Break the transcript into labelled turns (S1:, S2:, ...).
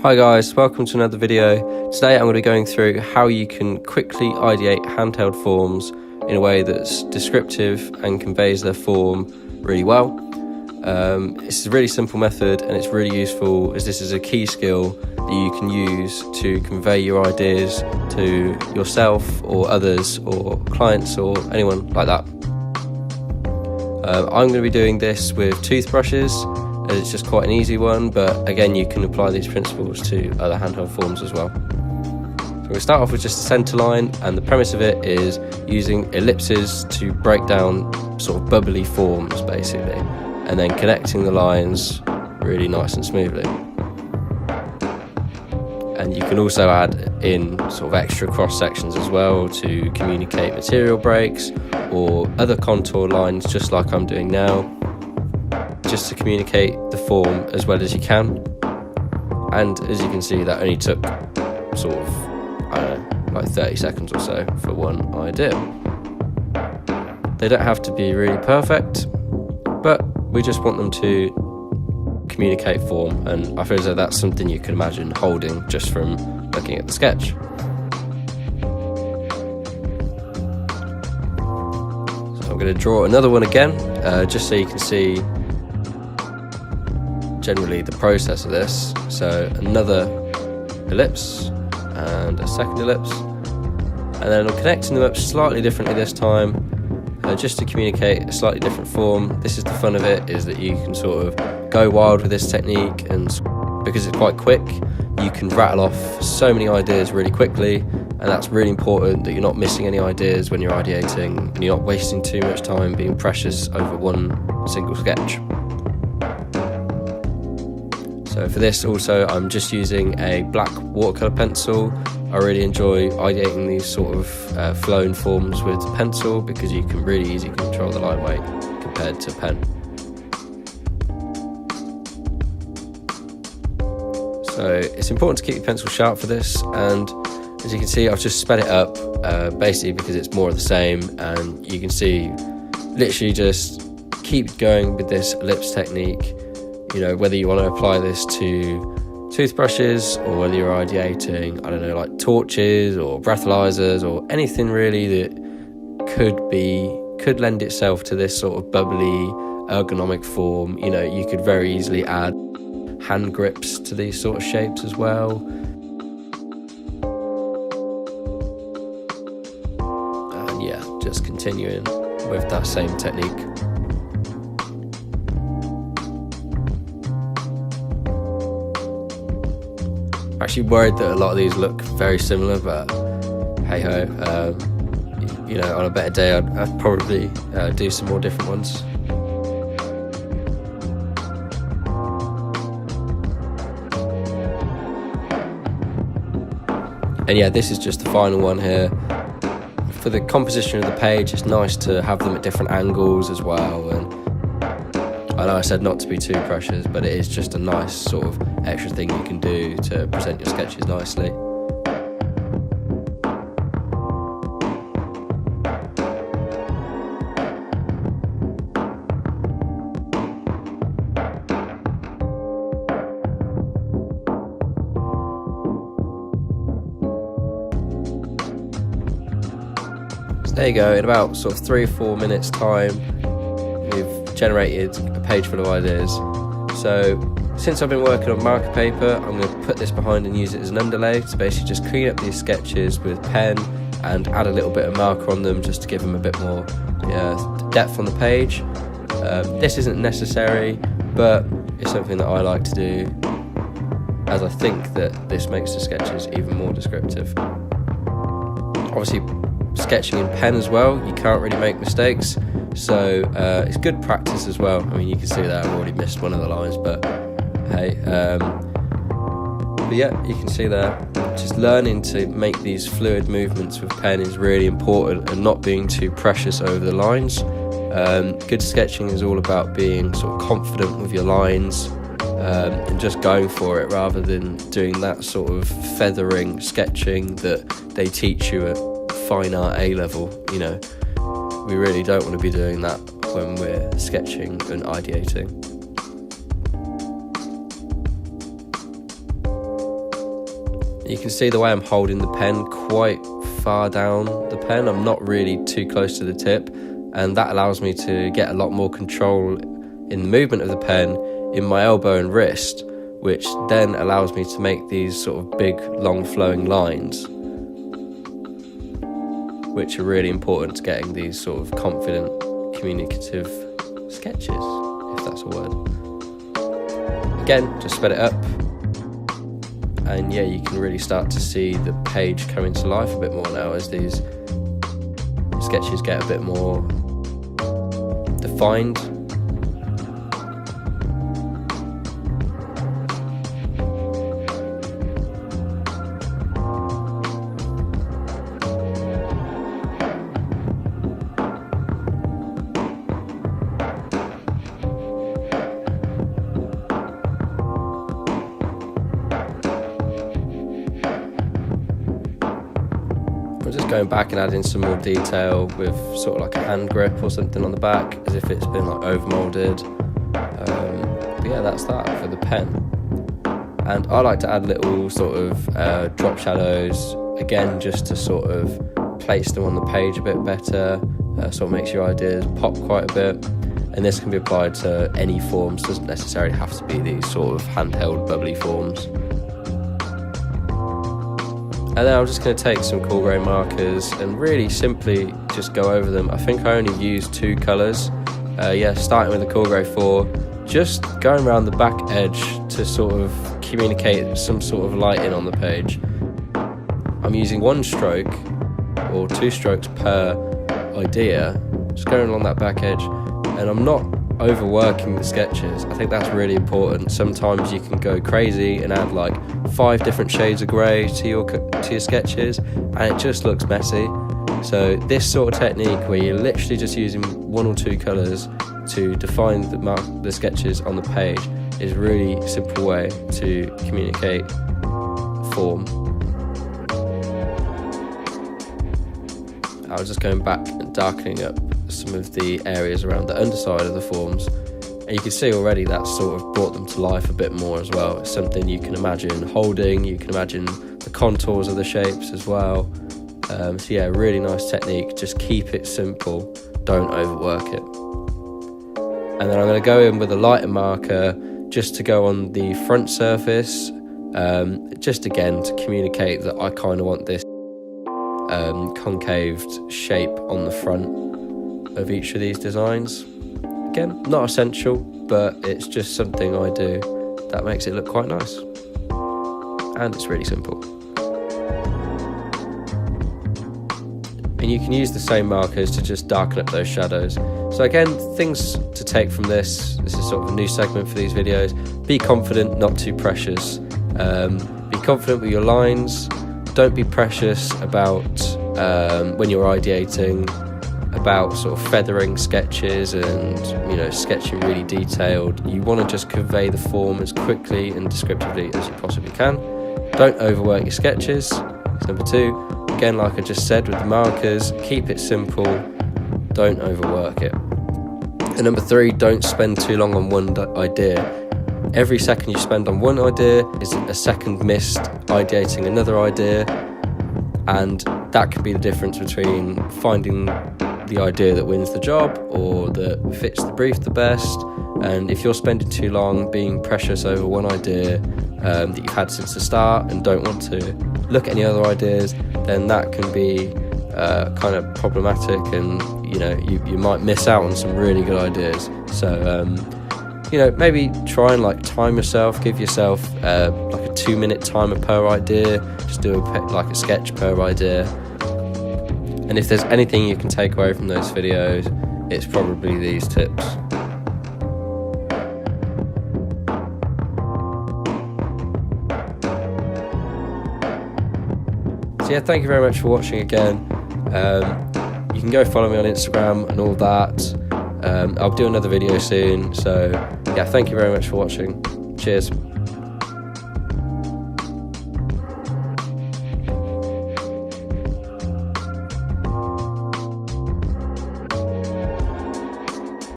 S1: Hi guys, welcome to another video. Today I'm going to be going through how you can quickly ideate handheld forms in a way that's descriptive and conveys their form really well. It's a really simple method and it's really useful as this is a key skill that you can use to convey your ideas to yourself or others or clients or anyone like that. I'm going to be doing this with toothbrushes as it's just quite an easy one, but again you can apply these principles to other handheld forms as well. So we'll start off with just a centre line, and the premise of it is using ellipses to break down sort of bubbly forms basically, and then connecting the lines really nice and smoothly. And you can also add in sort of extra cross sections as well to communicate material breaks or other contour lines, just like I'm doing now, just to communicate the form as well as you can. And as you can see, that only took sort of, I don't know, like 30 seconds or so for one idea. They don't have to be really perfect, but we just want them to communicate form, and I feel as though that's something you can imagine holding just from looking at the sketch. So I'm going to draw another one again, just so you can see generally the process of this. So another ellipse and a second ellipse, and then I'm connecting them up slightly differently this time, just to communicate a slightly different form. This is the fun of it, is that you can sort of go wild with this technique, and because it's quite quick you can rattle off so many ideas really quickly, and that's really important that you're not missing any ideas when you're ideating and you're not wasting too much time being precious over one single sketch. So for this also I'm just using a black watercolour pencil. I really enjoy ideating these sort of flowing forms with the pencil because you can really easily control the line weight compared to pen. So it's important to keep your pencil sharp for this, and as you can see I've just sped it up basically because it's more of the same, and you can see literally just keep going with this ellipse technique. You know, whether you want to apply this to toothbrushes or whether you're ideating, I don't know, like torches or breathalyzers or anything really that could lend itself to this sort of bubbly ergonomic form. You know, you could very easily add hand grips to these sort of shapes as well. And yeah, just continuing with that same technique. I'm actually worried that a lot of these look very similar, but hey ho, you know, on a better day I'd probably do some more different ones. And yeah, this is just the final one here. For the composition of the page, it's nice to have them at different angles as well, and I know I said not to be too precious, but it is just a nice sort of extra thing you can do to present your sketches nicely. So there you go, in about sort of 3 or 4 minutes time we've generated a page full of ideas. So since I've been working on marker paper, I'm going to put this behind and use it as an underlay to basically just clean up these sketches with pen and add a little bit of marker on them just to give them a bit more depth on the page. This isn't necessary, but it's something that I like to do, as I think that this makes the sketches even more descriptive. Obviously sketching in pen as well, you can't really make mistakes, so it's good practice as well. I mean, you can see that I've already missed one of the lines, but hey, but yeah, you can see there, just learning to make these fluid movements with pen is really important, and not being too precious over the lines. Good sketching is all about being sort of confident with your lines, and just going for it rather than doing that sort of feathering sketching that they teach you at fine art A level. You know, we really don't want to be doing that when we're sketching and ideating. You can see the way I'm holding the pen quite far down the pen. I'm not really too close to the tip, and that allows me to get a lot more control in the movement of the pen in my elbow and wrist, which then allows me to make these sort of big, long flowing lines, which are really important to getting these sort of confident, communicative sketches, if that's a word. Again, just sped it up, and yeah, you can really start to see the page coming to life a bit more now as these sketches get a bit more defined. I'm just going back and adding some more detail with sort of like a hand grip or something on the back, as if it's been like over molded. But yeah, that's that for the pen. And I like to add little sort of drop shadows, again, just to sort of place them on the page a bit better, sort of makes your ideas pop quite a bit. And this can be applied to any forms, doesn't necessarily have to be these sort of handheld bubbly forms. And then I'm just going to take some cool grey markers and really simply just go over them. I think I only used 2 colours. Starting with the cool grey 4, just going around the back edge to sort of communicate some sort of lighting on the page. I'm using 1 stroke or 2 strokes per idea, just going along that back edge, and I'm not overworking the sketches. I think that's really important. Sometimes you can go crazy and add like 5 different shades of grey to your sketches, and it just looks messy. So this sort of technique where you're literally just using 1 or 2 colours to define the sketches on the page is a really simple way to communicate form. I was just going back and darkening up some of the areas around the underside of the forms, and you can see already that sort of brought them to life a bit more as well. It's something you can imagine holding, you can imagine the contours of the shapes as well. So yeah, really nice technique. Just keep it simple, don't overwork it. And then I'm going to go in with a lighter marker just to go on the front surface, just again to communicate that I kind of want this concaved shape on the front of each of these designs. Again, not essential, but it's just something I do that makes it look quite nice. And it's really simple. And you can use the same markers to just darken up those shadows. So again, things to take from this is sort of a new segment for these videos. Be confident, not too precious. Be confident with your lines. Don't be precious about when you're ideating, about sort of feathering sketches and, you know, sketching really detailed. You want to just convey the form as quickly and descriptively as you possibly can. Don't overwork your sketches. That's number 2. Again, like I just said with the markers, keep it simple, don't overwork it. And number 3, don't spend too long on one idea. Every second you spend on one idea is a second missed ideating another idea, and that could be the difference between finding the idea that wins the job or that fits the brief the best. And if you're spending too long being precious over one idea that you've had since the start and don't want to look at any other ideas, then that can be kind of problematic, and you know, you might miss out on some really good ideas. So you know, maybe try and like time yourself, give yourself like a 2-minute timer per idea, just do like a sketch per idea. And if there's anything you can take away from those videos, it's probably these tips. So yeah, thank you very much for watching again. You can go follow me on Instagram and all that. I'll do another video soon. So yeah, thank you very much for watching. Cheers.